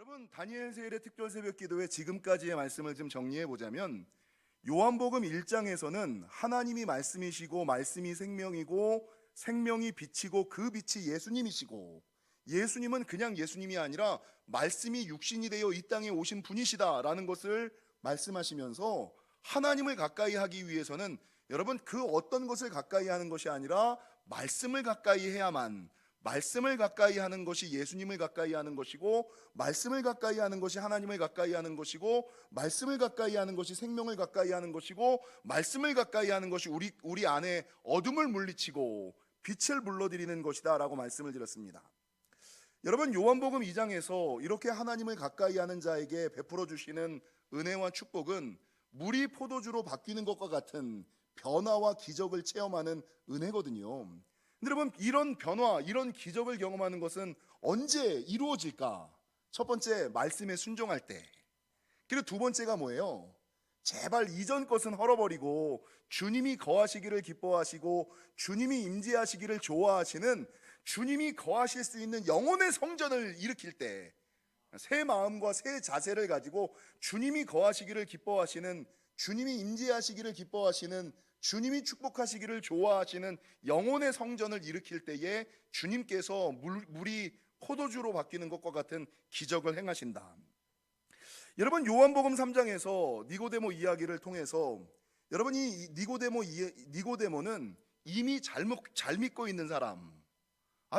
여러분, 다니엘 세일의 특별 새벽 기도의 지금까지의 말씀을 좀 정리해 보자면, 요한복음 1장에서는 하나님이 말씀이시고 말씀이 생명이고 생명이 빛이고 그 빛이 예수님이시고, 예수님은 그냥 예수님이 아니라 말씀이 육신이 되어 이 땅에 오신 분이시다라는 것을 말씀하시면서, 하나님을 가까이 하기 위해서는 여러분 그 어떤 것을 가까이 하는 것이 아니라 말씀을 가까이 해야만, 말씀을 가까이 하는 것이 예수님을 가까이 하는 것이고, 말씀을 가까이 하는 것이 하나님을 가까이 하는 것이고, 말씀을 가까이 하는 것이 생명을 가까이 하는 것이고, 말씀을 가까이 하는 것이 우리 안에 어둠을 물리치고 빛을 불러들이는 것이다 라고 말씀을 드렸습니다. 여러분, 요한복음 2장에서 이렇게 하나님을 가까이 하는 자에게 베풀어 주시는 은혜와 축복은 물이 포도주로 바뀌는 것과 같은 변화와 기적을 체험하는 은혜거든요. 근데 여러분, 이런 변화, 이런 기적을 경험하는 것은 언제 이루어질까? 첫 번째, 말씀에 순종할 때. 그리고 두 번째가 뭐예요? 제발 이전 것은 헐어버리고 주님이 거하시기를 기뻐하시고 주님이 임재하시기를 좋아하시는, 주님이 거하실 수 있는 영혼의 성전을 일으킬 때, 새 마음과 새 자세를 가지고 주님이 거하시기를 기뻐하시는, 주님이 임재하시기를 기뻐하시는, 주님이 축복하시기를 좋아하시는 영혼의 성전을 일으킬 때에 주님께서 물이 포도주로 바뀌는 것과 같은 기적을 행하신다. 여러분, 요한복음 3장에서 니고데모 이야기를 통해서, 여러분이 니고데모는 이미 잘 믿고 있는 사람,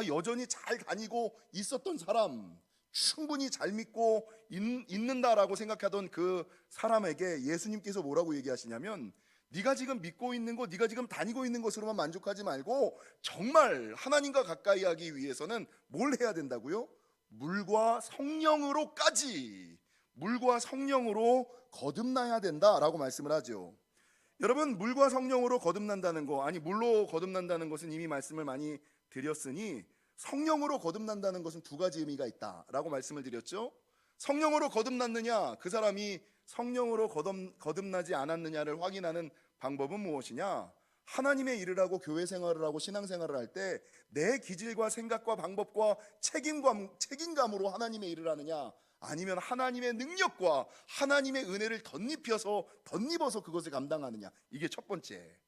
여전히 잘 다니고 있었던 사람, 충분히 잘 믿고 있는다라고 생각하던 그 사람에게 예수님께서 뭐라고 얘기하시냐면, 네가 지금 믿고 있는 것, 네가 지금 다니고 있는 것으로만 만족하지 말고 정말 하나님과 가까이 하기 위해서는 뭘 해야 된다고요? 물과 성령으로 거듭나야 된다라고 말씀을 하죠. 여러분, 물과 성령으로 거듭난다는 거, 물로 거듭난다는 것은 이미 말씀을 많이 드렸으니, 성령으로 거듭난다는 것은 두 가지 의미가 있다라고 말씀을 드렸죠. 성령으로 거듭났느냐, 그 사람이 성령으로 거듭나지 않았느냐를 확인하는 방법은 무엇이냐? 하나님의 일을 하고 교회 생활을 하고 신앙생활을 할 때 내 기질과 생각과 방법과 책임감으로 하나님의 일을 하느냐, 아니면 하나님의 능력과 하나님의 은혜를 덧입어서 그것을 감당하느냐, 이게 첫 번째,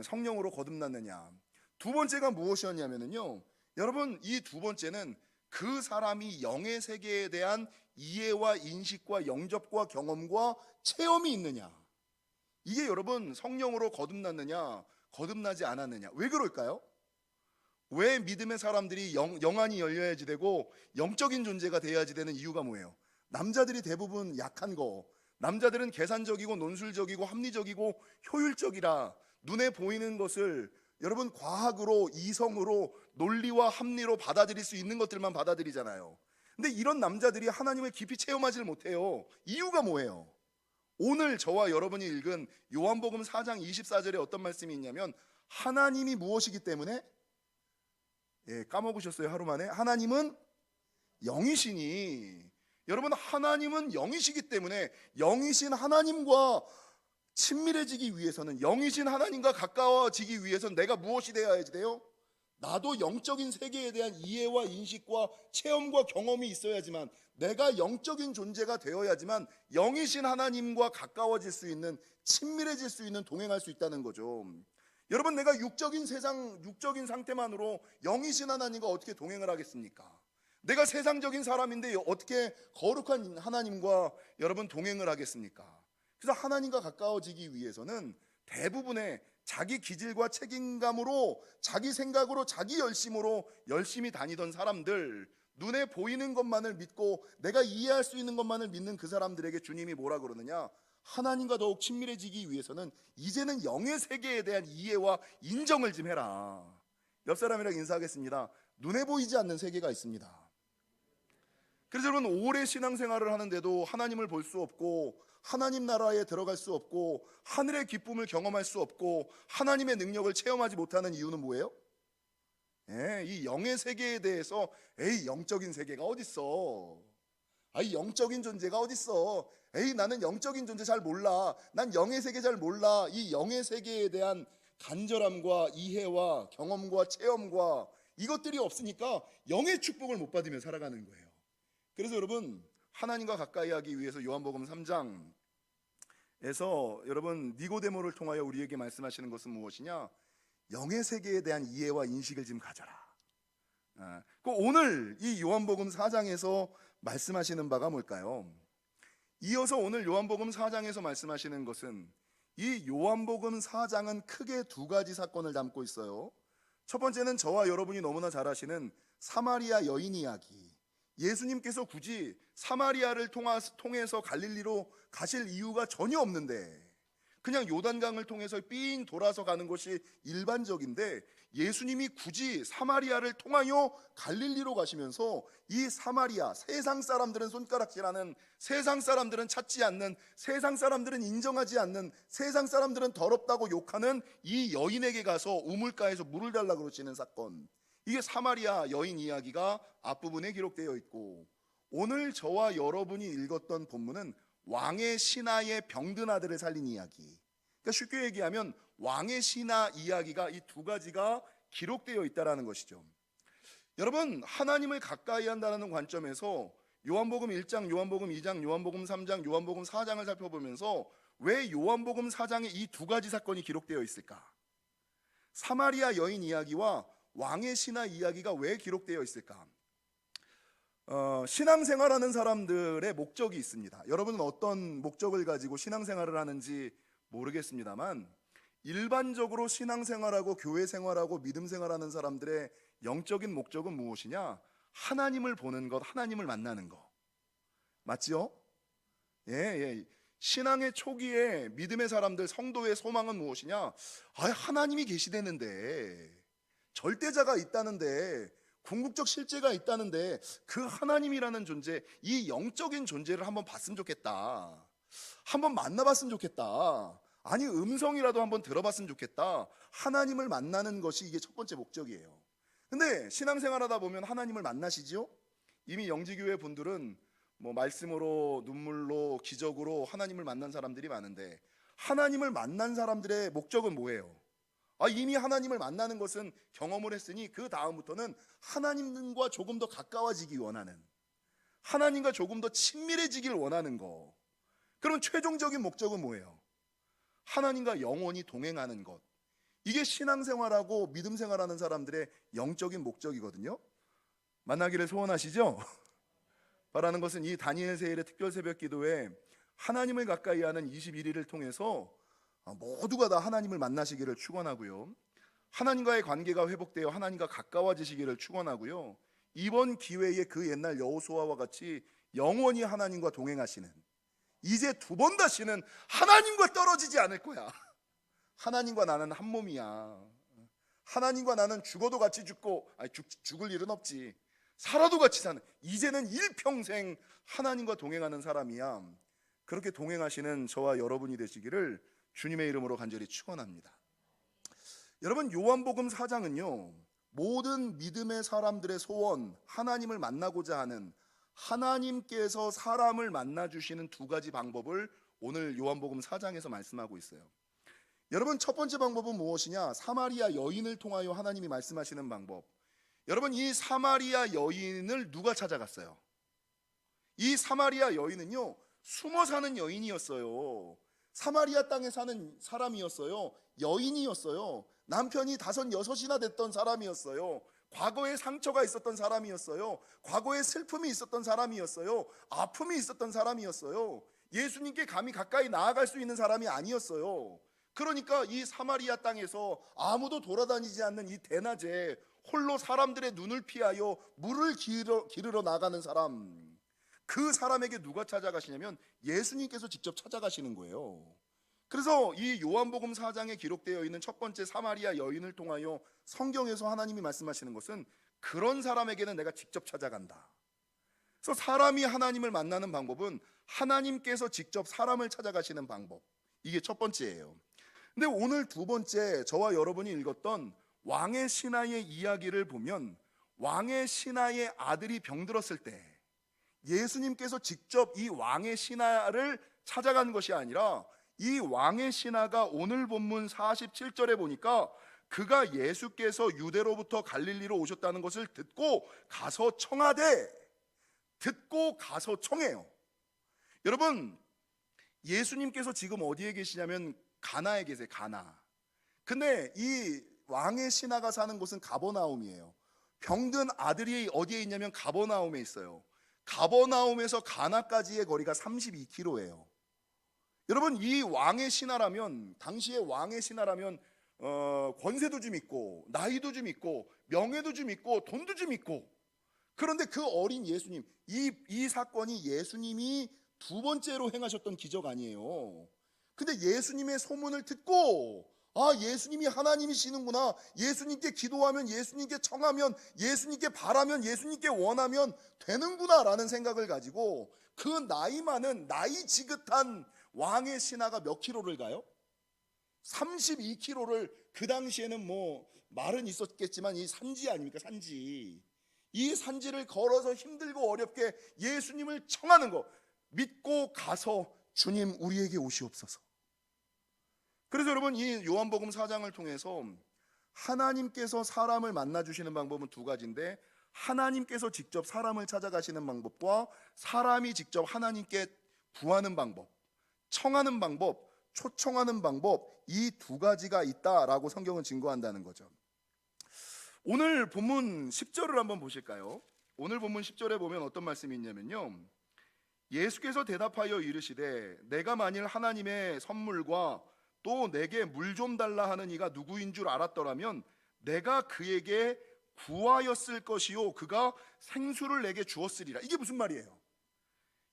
성령으로 거듭났느냐. 두 번째가 무엇이었냐면요, 여러분, 이 두 번째는 그 사람이 영의 세계에 대한 이해와 인식과 영접과 경험과 체험이 있느냐, 이게 여러분 성령으로 거듭났느냐 거듭나지 않았느냐. 왜 그럴까요? 왜 믿음의 사람들이 영안이 열려야지 되고 영적인 존재가 되어야지 되는 이유가 뭐예요? 남자들이 대부분 약한 거, 남자들은 계산적이고 논술적이고 합리적이고 효율적이라 눈에 보이는 것을 여러분 과학으로, 이성으로, 논리와 합리로 받아들일 수 있는 것들만 받아들이잖아요. 근데 이런 남자들이 하나님을 깊이 체험하지를 못해요. 이유가 뭐예요? 오늘 저와 여러분이 읽은 요한복음 4장 24절에 어떤 말씀이 있냐면, 하나님이 무엇이기 때문에, 까먹으셨어요 하루 만에? 하나님은 영이시니, 여러분, 하나님은 영이시기 때문에 영이신 하나님과 친밀해지기 위해서는, 영이신 하나님과 가까워지기 위해서는 내가 무엇이 되어야지 돼요? 나도 영적인 세계에 대한 이해와 인식과 체험과 경험이 있어야지만, 내가 영적인 존재가 되어야지만 영이신 하나님과 가까워질 수 있는, 친밀해질 수 있는, 동행할 수 있다는 거죠. 여러분, 내가 육적인 상태만으로 영이신 하나님과 어떻게 동행을 하겠습니까? 내가 세상적인 사람인데 어떻게 거룩한 하나님과 여러분 동행을 하겠습니까? 그래서 하나님과 가까워지기 위해서는 대부분의 자기 기질과 책임감으로, 자기 생각으로, 자기 열심으로 열심히 다니던 사람들, 눈에 보이는 것만을 믿고 내가 이해할 수 있는 것만을 믿는 그 사람들에게 주님이 뭐라 그러느냐? 하나님과 더욱 친밀해지기 위해서는 이제는 영의 세계에 대한 이해와 인정을 좀 해라. 옆 사람이랑 인사하겠습니다. 눈에 보이지 않는 세계가 있습니다. 그래서 여러분, 오래 신앙생활을 하는데도 하나님을 볼 수 없고, 하나님 나라에 들어갈 수 없고, 하늘의 기쁨을 경험할 수 없고, 하나님의 능력을 체험하지 못하는 이유는 뭐예요? 이 영의 세계에 대해서 영적인 세계가 어딨어? 영적인 존재가 어딨어? 나는 영적인 존재 잘 몰라. 난 영의 세계 잘 몰라. 이 영의 세계에 대한 간절함과 이해와 경험과 체험과 이것들이 없으니까 영의 축복을 못 받으며 살아가는 거예요. 그래서 여러분, 하나님과 가까이 하기 위해서 요한복음 3장에서 여러분 니고데모를 통하여 우리에게 말씀하시는 것은 무엇이냐? 영의 세계에 대한 이해와 인식을 좀 가져라. 오늘 이 요한복음 4장에서 말씀하시는 바가 뭘까요? 이어서 오늘 요한복음 4장에서 말씀하시는 것은, 이 요한복음 4장은 크게 두 가지 사건을 담고 있어요. 첫 번째는 저와 여러분이 너무나 잘 아시는 사마리아 여인 이야기. 예수님께서 굳이 사마리아를 통해서 갈릴리로 가실 이유가 전혀 없는데 그냥 요단강을 통해서 삥 돌아서 가는 것이 일반적인데, 예수님이 굳이 사마리아를 통하여 갈릴리로 가시면서 이 사마리아, 세상 사람들은 손가락질하는, 세상 사람들은 찾지 않는, 세상 사람들은 인정하지 않는, 세상 사람들은 더럽다고 욕하는 이 여인에게 가서 우물가에서 물을 달라고 그러시는 사건, 이게 사마리아 여인 이야기가 앞부분에 기록되어 있고, 오늘 저와 여러분이 읽었던 본문은 왕의 신하의 병든 아들을 살린 이야기. 그러니까 쉽게 얘기하면 왕의 신하 이야기가 이 두 가지가 기록되어 있다는 것이죠. 여러분, 하나님을 가까이 한다는 관점에서 요한복음 1장, 요한복음 2장, 요한복음 3장, 요한복음 4장을 살펴보면서 왜 요한복음 4장에 이 두 가지 사건이 기록되어 있을까? 사마리아 여인 이야기와 왕의 신하 이야기가 왜 기록되어 있을까? 신앙생활하는 사람들의 목적이 있습니다. 여러분은 어떤 목적을 가지고 신앙생활을 하는지 모르겠습니다만, 일반적으로 신앙생활하고 교회생활하고 믿음생활하는 사람들의 영적인 목적은 무엇이냐? 하나님을 보는 것, 하나님을 만나는 것. 맞지요? 예. 신앙의 초기에 믿음의 사람들, 성도의 소망은 무엇이냐? 하나님이 계시다는데, 절대자가 있다는데, 궁극적 실제가 있다는데, 그 하나님이라는 존재, 이 영적인 존재를 한번 봤으면 좋겠다. 한번 만나봤으면 좋겠다. 아니, 음성이라도 한번 들어봤으면 좋겠다. 하나님을 만나는 것이 이게 첫 번째 목적이에요. 근데 신앙생활하다 보면 하나님을 만나시지요? 이미 영지교회 분들은 뭐 말씀으로, 눈물로, 기적으로 하나님을 만난 사람들이 많은데, 하나님을 만난 사람들의 목적은 뭐예요? 이미 하나님을 만나는 것은 경험을 했으니 그 다음부터는 하나님과 조금 더 가까워지기 원하는, 하나님과 조금 더 친밀해지길 원하는 거. 그럼 최종적인 목적은 뭐예요? 하나님과 영원히 동행하는 것. 이게 신앙생활하고 믿음생활하는 사람들의 영적인 목적이거든요. 만나기를 소원하시죠? 바라는 것은 이 다니엘 세일의 특별 새벽 기도에 하나님을 가까이 하는 21일을 통해서 모두가 다 하나님을 만나시기를 축원하고요, 하나님과의 관계가 회복되어 하나님과 가까워지시기를 축원하고요, 이번 기회에 그 옛날 여호수아와 같이 영원히 하나님과 동행하시는, 이제 두 번 다시는 하나님과 떨어지지 않을 거야. 하나님과 나는 한 몸이야. 하나님과 나는 죽어도 같이 죽고, 죽을 일은 없지. 살아도 같이 사는, 이제는 일평생 하나님과 동행하는 사람이야. 그렇게 동행하시는 저와 여러분이 되시기를 주님의 이름으로 간절히 축원합니다. 여러분, 요한복음 4장은요, 모든 믿음의 사람들의 소원, 하나님을 만나고자 하는, 하나님께서 사람을 만나주시는 두 가지 방법을 오늘 요한복음 4장에서 말씀하고 있어요. 여러분, 첫 번째 방법은 무엇이냐? 사마리아 여인을 통하여 하나님이 말씀하시는 방법. 여러분, 이 사마리아 여인을 누가 찾아갔어요? 이 사마리아 여인은요, 숨어 사는 여인이었어요. 사마리아 땅에 사는 사람이었어요. 여인이었어요. 남편이 5, 6이나 됐던 사람이었어요. 과거에 상처가 있었던 사람이었어요. 과거에 슬픔이 있었던 사람이었어요. 아픔이 있었던 사람이었어요. 예수님께 감히 가까이 나아갈 수 있는 사람이 아니었어요. 그러니까 이 사마리아 땅에서 아무도 돌아다니지 않는 이 대낮에 홀로 사람들의 눈을 피하여 물을 기르러 나가는 사람, 그 사람에게 누가 찾아가시냐면 예수님께서 직접 찾아가시는 거예요. 그래서 이 요한복음 4장에 기록되어 있는 첫 번째 사마리아 여인을 통하여 성경에서 하나님이 말씀하시는 것은, 그런 사람에게는 내가 직접 찾아간다. 그래서 사람이 하나님을 만나는 방법은 하나님께서 직접 사람을 찾아가시는 방법, 이게 첫 번째예요. 근데 오늘 두 번째, 저와 여러분이 읽었던 왕의 신하의 이야기를 보면, 왕의 신하의 아들이 병들었을 때 예수님께서 직접 이 왕의 신하를 찾아간 것이 아니라, 이 왕의 신하가 오늘 본문 47절에 보니까 그가 예수께서 유대로부터 갈릴리로 오셨다는 것을 듣고 가서 청하되, 듣고 가서 청해요. 여러분, 예수님께서 지금 어디에 계시냐면 가나에 계세요. 가나. 근데 이 왕의 신하가 사는 곳은 가버나움이에요. 병든 아들이 어디에 있냐면 가버나움에 있어요. 가버나움에서 가나까지의 거리가 32km예요. 여러분, 이 왕의 신하라면, 당시의 왕의 신하라면 권세도 좀 있고 나이도 좀 있고 명예도 좀 있고 돈도 좀 있고, 그런데 그 어린 예수님, 이 사건이 예수님이 두 번째로 행하셨던 기적 아니에요. 근데 예수님의 소문을 듣고, 아, 예수님이 하나님이시는구나, 예수님께 기도하면, 예수님께 청하면, 예수님께 바라면, 예수님께 원하면 되는구나 라는 생각을 가지고 그 나이 많은, 나이 지긋한 왕의 신하가 몇 킬로를 가요? 32km를. 그 당시에는 뭐 말은 있었겠지만 이 산지 아닙니까? 산지. 이 산지를 걸어서 힘들고 어렵게 예수님을 청하는 거, 믿고 가서 주님 우리에게 오시옵소서. 그래서 여러분, 이 요한복음 4장을 통해서 하나님께서 사람을 만나 주시는 방법은 두 가지인데, 하나님께서 직접 사람을 찾아가시는 방법과 사람이 직접 하나님께 구하는 방법, 청하는 방법, 초청하는 방법, 이 두 가지가 있다라고 성경은 증거한다는 거죠. 오늘 본문 10절을 한번 보실까요? 오늘 본문 10절에 보면 어떤 말씀이 있냐면요, 예수께서 대답하여 이르시되 내가 만일 하나님의 선물과 또 내게 물 좀 달라 하는 이가 누구인 줄 알았더라면 내가 그에게 구하였을 것이요 그가 생수를 내게 주었으리라. 이게 무슨 말이에요?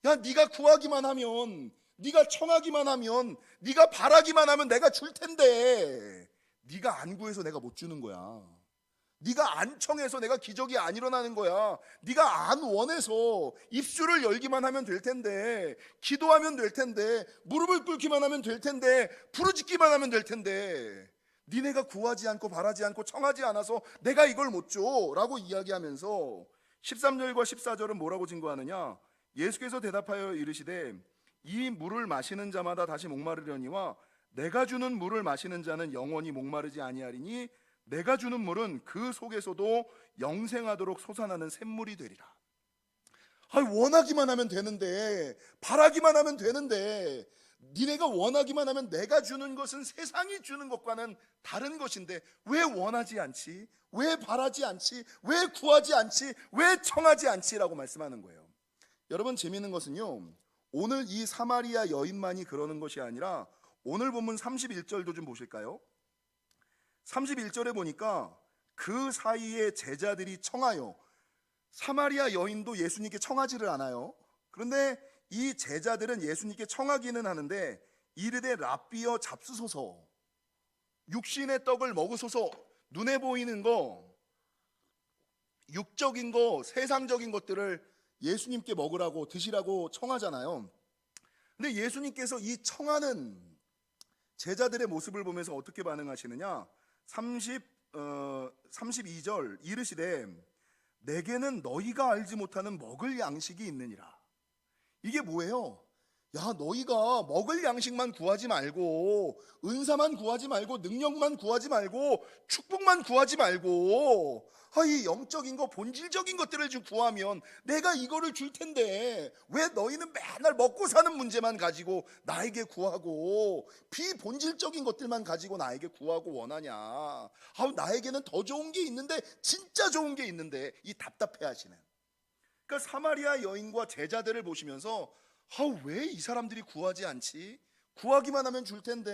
야, 네가 구하기만 하면, 네가 청하기만 하면, 네가 바라기만 하면 내가 줄 텐데, 네가 안 구해서 내가 못 주는 거야. 네가 안 청해서 내가 기적이 안 일어나는 거야. 네가 안 원해서 입술을 열기만 하면 될 텐데, 기도하면 될 텐데, 무릎을 꿇기만 하면 될 텐데, 부르짖기만 하면 될 텐데, 니네가 구하지 않고 바라지 않고 청하지 않아서 내가 이걸 못 줘 라고 이야기하면서 13절과 14절은 뭐라고 증거하느냐? 예수께서 대답하여 이르시되 이 물을 마시는 자마다 다시 목마르려니와 내가 주는 물을 마시는 자는 영원히 목마르지 아니하리니 내가 주는 물은 그 속에서도 영생하도록 솟아나는 샘물이 되리라. 원하기만 하면 되는데, 바라기만 하면 되는데, 니네가 원하기만 하면 내가 주는 것은 세상이 주는 것과는 다른 것인데 왜 원하지 않지? 왜 바라지 않지? 왜 구하지 않지? 왜 청하지 않지? 라고 말씀하는 거예요. 여러분, 재미있는 것은요, 오늘 이 사마리아 여인만이 그러는 것이 아니라 오늘 본문 31절도 좀 보실까요? 31절에 보니까 그 사이에 제자들이 청하여, 사마리아 여인도 예수님께 청하지를 않아요. 그런데 이 제자들은 예수님께 청하기는 하는데 이르되 랍비여 잡수소서, 육신의 떡을 먹으소서. 눈에 보이는 거, 육적인 거, 세상적인 것들을 예수님께 먹으라고, 드시라고 청하잖아요. 근데 예수님께서 이 청하는 제자들의 모습을 보면서 어떻게 반응하시느냐? 32절 이르시되 내게는 너희가 알지 못하는 먹을 양식이 있느니라. 이게 뭐예요? 야, 너희가 먹을 양식만 구하지 말고, 은사만 구하지 말고, 능력만 구하지 말고, 축복만 구하지 말고, 이 영적인 거, 본질적인 것들을 좀 구하면 내가 이거를 줄 텐데 왜 너희는 맨날 먹고 사는 문제만 가지고 나에게 구하고 비본질적인 것들만 가지고 나에게 구하고 원하냐? 나에게는 더 좋은 게 있는데, 진짜 좋은 게 있는데, 이 답답해 하시는. 그러니까 사마리아 여인과 제자들을 보시면서 왜 이 사람들이 구하지 않지? 구하기만 하면 줄 텐데,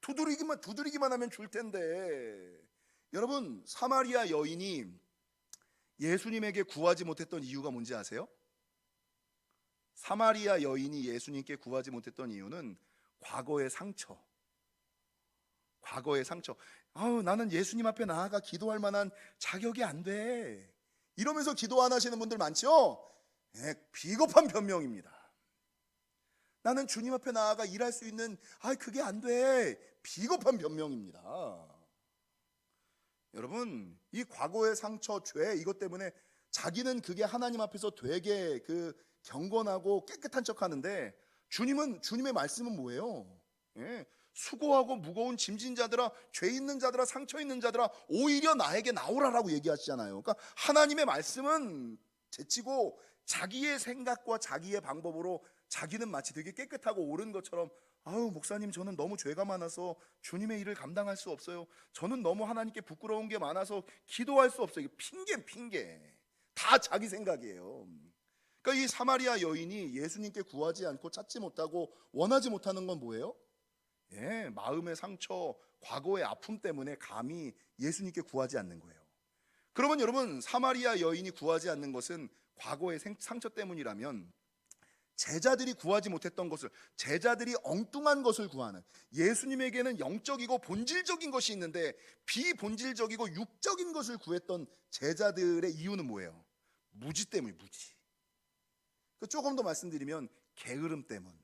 두드리기만 하면 줄 텐데. 여러분, 사마리아 여인이 예수님에게 구하지 못했던 이유가 뭔지 아세요? 사마리아 여인이 예수님께 구하지 못했던 이유는 과거의 상처. 나는 예수님 앞에 나아가 기도할 만한 자격이 안 돼, 이러면서 기도 안 하시는 분들 많죠? 비겁한 변명입니다. 나는 주님 앞에 나아가 일할 수 있는, 그게 안 돼, 비겁한 변명입니다. 여러분, 이 과거의 상처, 죄, 이것 때문에 자기는 그게 하나님 앞에서 되게 경건하고 깨끗한 척하는데, 주님의 말씀은 뭐예요? 수고하고 무거운 짐진 자들아, 죄 있는 자들아, 상처 있는 자들아, 오히려 나에게 나오라라고 얘기하시잖아요. 그러니까 하나님의 말씀은 제치고 자기의 생각과 자기의 방법으로 자기는 마치 되게 깨끗하고 옳은 것처럼, 아유 목사님 저는 너무 죄가 많아서 주님의 일을 감당할 수 없어요. 저는 너무 하나님께 부끄러운 게 많아서 기도할 수 없어요. 이게 핑계. 다 자기 생각이에요. 그러니까 이 사마리아 여인이 예수님께 구하지 않고 찾지 못하고 원하지 못하는 건 뭐예요? 마음의 상처, 과거의 아픔 때문에 감히 예수님께 구하지 않는 거예요. 그러면 여러분, 사마리아 여인이 구하지 않는 것은 과거의 상처 때문이라면, 제자들이 구하지 못했던 것을, 제자들이 엉뚱한 것을 구하는, 예수님에게는 영적이고 본질적인 것이 있는데 비본질적이고 육적인 것을 구했던 제자들의 이유는 뭐예요? 무지 때문이에요. 무지. 조금 더 말씀드리면 게으름 때문,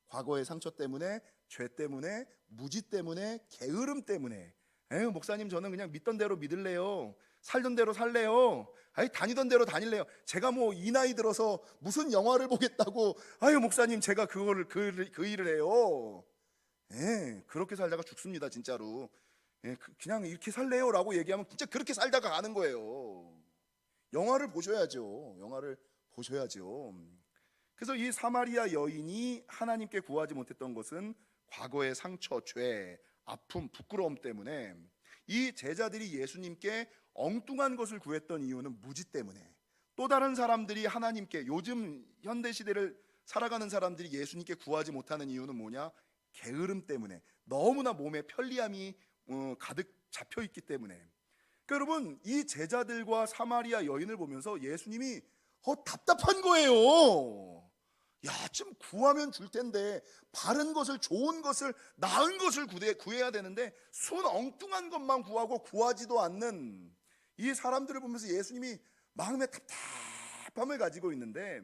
과거의 상처 때문에, 죄 때문에, 무지 때문에, 게으름 때문에, 에휴 목사님 저는 그냥 믿던 대로 믿을래요, 살던 대로 살래요, 아니 다니던 대로 다닐래요, 제가 뭐 이 나이 들어서 무슨 영화를 보겠다고, 아유 목사님 제가 그 일을 해요. 그렇게 살다가 죽습니다 진짜로. 그냥 이렇게 살래요 라고 얘기하면 진짜 그렇게 살다가 가는 거예요. 영화를 보셔야죠. 그래서 이 사마리아 여인이 하나님께 구하지 못했던 것은 과거의 상처, 죄, 아픔, 부끄러움 때문에, 이 제자들이 예수님께 엉뚱한 것을 구했던 이유는 무지 때문에, 또 다른 사람들이 하나님께, 요즘 현대 시대를 살아가는 사람들이 예수님께 구하지 못하는 이유는 뭐냐? 게으름 때문에, 너무나 몸에 편리함이 가득 잡혀 있기 때문에. 그러니까 여러분, 이 제자들과 사마리아 여인을 보면서 예수님이 답답한 거예요. 야, 좀 구하면 줄 텐데, 바른 것을, 좋은 것을, 나은 것을 구해야 되는데 순 엉뚱한 것만 구하고 구하지도 않는 이 사람들을 보면서 예수님이 마음에 답답함을 가지고 있는데,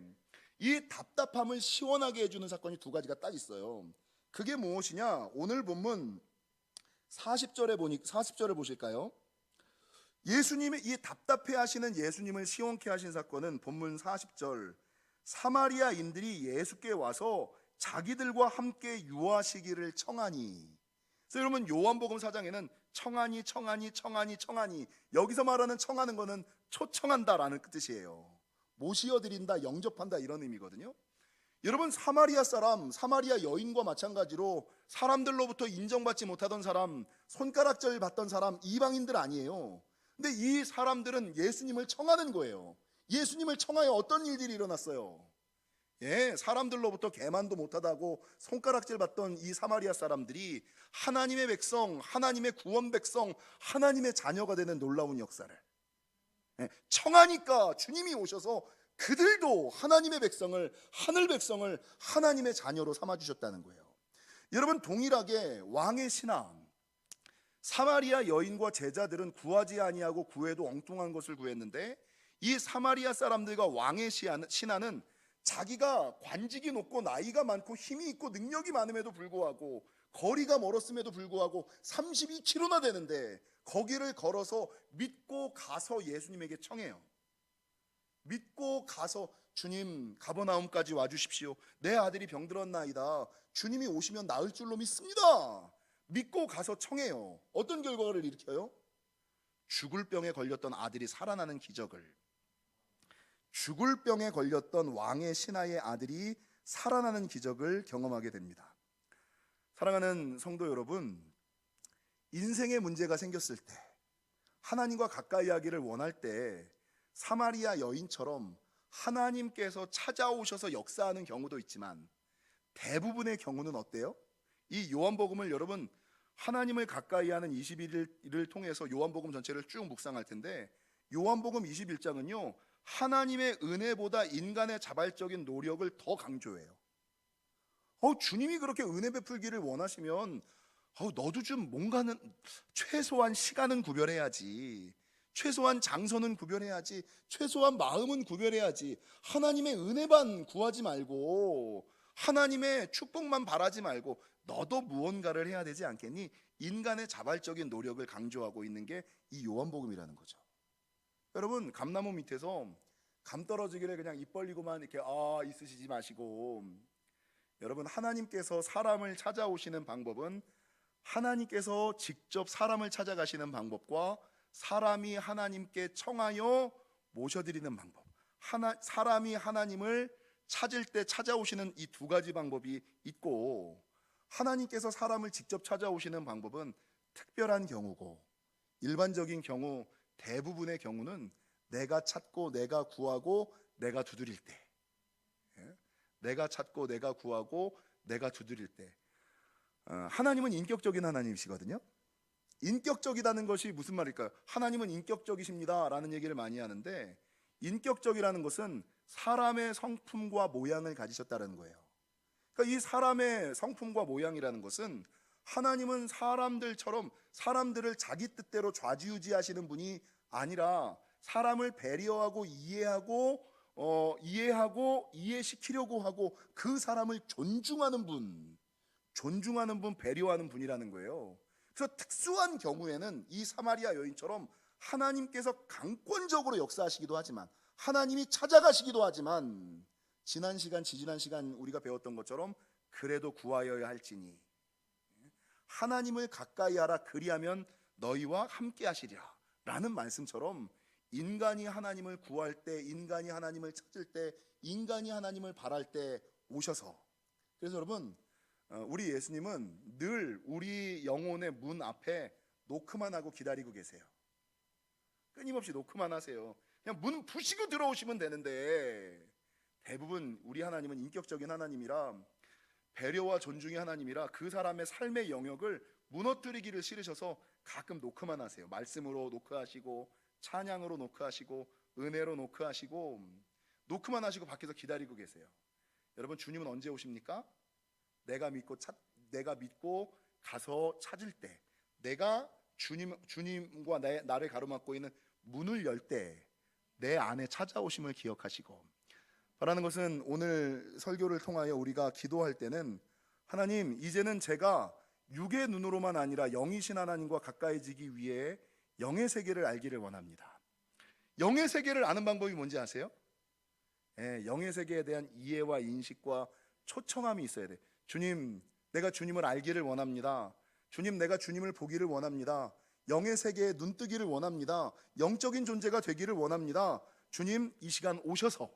이 답답함을 시원하게 해주는 사건이 두 가지가 딱 있어요. 그게 무엇이냐? 오늘 본문 40절을 보실까요? 예수님의 이 답답해 하시는 예수님을 시원케 하신 사건은 본문 40절, 사마리아인들이 예수께 와서 자기들과 함께 유하시기를 청하니. 그래서 여러분, 요한복음 4장에는 청하니, 여기서 말하는 청하는 거는 초청한다라는 뜻이에요. 모시어드린다, 영접한다, 이런 의미거든요. 여러분, 사마리아 여인과 마찬가지로 사람들로부터 인정받지 못하던 사람, 손가락질 받던 사람, 이방인들 아니에요. 근데 이 사람들은 예수님을 청하는 거예요. 예수님을 청하여 어떤 일들이 일어났어요? 사람들로부터 개만도 못하다고 손가락질 받던 이 사마리아 사람들이 하나님의 백성, 하나님의 구원 백성, 하나님의 자녀가 되는 놀라운 역사를, 청하니까 주님이 오셔서 그들도 하나님의 백성을, 하늘 백성을 하나님의 자녀로 삼아주셨다는 거예요. 여러분, 동일하게 왕의 신앙, 사마리아 여인과 제자들은 구하지 아니하고 구해도 엉뚱한 것을 구했는데, 이 사마리아 사람들과 왕의 신하는 자기가 관직이 높고 나이가 많고 힘이 있고 능력이 많음에도 불구하고, 거리가 멀었음에도 불구하고 32km나 되는데 거기를 걸어서 믿고 가서 예수님에게 청해요. 믿고 가서, 주님 가버나움까지 와주십시오, 내 아들이 병들었나이다, 주님이 오시면 나을 줄로 믿습니다. 믿고 가서 청해요. 어떤 결과를 일으켜요? 죽을 병에 걸렸던 아들이 살아나는 기적을, 죽을 병에 걸렸던 왕의 신하의 아들이 살아나는 기적을 경험하게 됩니다. 사랑하는 성도 여러분, 인생에 문제가 생겼을 때, 하나님과 가까이 하기를 원할 때 사마리아 여인처럼 하나님께서 찾아오셔서 역사하는 경우도 있지만, 대부분의 경우는 어때요? 이 요한복음을 여러분, 하나님을 가까이 하는 21일을 통해서 요한복음 전체를 쭉 묵상할 텐데, 요한복음 21장은요 하나님의 은혜보다 인간의 자발적인 노력을 더 강조해요. 주님이 그렇게 은혜 베풀기를 원하시면 너도 좀 뭔가는, 최소한 시간은 구별해야지, 최소한 장소는 구별해야지, 최소한 마음은 구별해야지, 하나님의 은혜만 구하지 말고, 하나님의 축복만 바라지 말고 너도 무언가를 해야 되지 않겠니? 인간의 자발적인 노력을 강조하고 있는 게 이 요한복음이라는 거죠. 여러분, 감나무 밑에서 감 떨어지기를 그냥 입 벌리고만 이렇게 있으시지 마시고, 여러분, 하나님께서 사람을 찾아오시는 방법은, 하나님께서 직접 사람을 찾아가시는 방법과 사람이 하나님께 청하여 모셔드리는 방법, 사람이 하나님을 찾을 때 찾아오시는 이 두 가지 방법이 있고, 하나님께서 사람을 직접 찾아오시는 방법은 특별한 경우고, 일반적인 경우, 대부분의 경우는 내가 찾고 내가 구하고 내가 두드릴 때, 내가 찾고 내가 구하고 내가 두드릴 때, 하나님은 인격적인 하나님이시거든요. 인격적이라는 것이 무슨 말일까요? 하나님은 인격적이십니다 라는 얘기를 많이 하는데, 인격적이라는 것은 사람의 성품과 모양을 가지셨다는 거예요. 그러니까 이 사람의 성품과 모양이라는 것은, 하나님은 사람들처럼 사람들을 자기 뜻대로 좌지우지하시는 분이 아니라 사람을 배려하고 이해하고 이해시키려고 하고 그 사람을 존중하는 분, 배려하는 분이라는 거예요. 그래서 특수한 경우에는 이 사마리아 여인처럼 하나님께서 강권적으로 역사하시기도 하지만, 하나님이 찾아가시기도 하지만, 지난 시간 우리가 배웠던 것처럼 그래도 구하여야 할지니 하나님을 가까이 하라, 그리하면 너희와 함께 하시리라 라는 말씀처럼, 인간이 하나님을 구할 때, 인간이 하나님을 찾을 때, 인간이 하나님을 바랄 때 오셔서, 그래서 여러분, 우리 예수님은 늘 우리 영혼의 문 앞에 노크만 하고 기다리고 계세요. 끊임없이 노크만 하세요. 그냥 문 부시고 들어오시면 되는데, 대부분 우리 하나님은 인격적인 하나님이라, 배려와 존중의 하나님이라 그 사람의 삶의 영역을 무너뜨리기를 싫으셔서 가끔 노크만 하세요. 말씀으로 노크하시고, 찬양으로 노크하시고, 은혜로 노크하시고, 노크만 하시고 밖에서 기다리고 계세요. 여러분, 주님은 언제 오십니까? 내가 믿고 가서 찾을 때, 내가 주님과 나를 가로막고 있는 문을 열 때 내 안에 찾아오심을 기억하시고, 바라는 것은, 오늘 설교를 통하여 우리가 기도할 때는, 하나님, 이제는 제가 육의 눈으로만 아니라 영이신 하나님과 가까이지기 위해 영의 세계를 알기를 원합니다. 영의 세계를 아는 방법이 뭔지 아세요? 영의 세계에 대한 이해와 인식과 초청함이 있어야 돼. 주님, 내가 주님을 알기를 원합니다. 주님, 내가 주님을 보기를 원합니다. 영의 세계에 눈뜨기를 원합니다. 영적인 존재가 되기를 원합니다. 주님, 이 시간 오셔서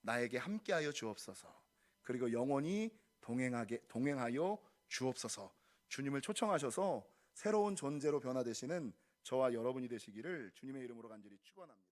나에게 함께하여 주옵소서. 그리고 영원히 동행하여 주옵소서. 주님을 초청하셔서 새로운 존재로 변화되시는 저와 여러분이 되시기를 주님의 이름으로 간절히 축원합니다.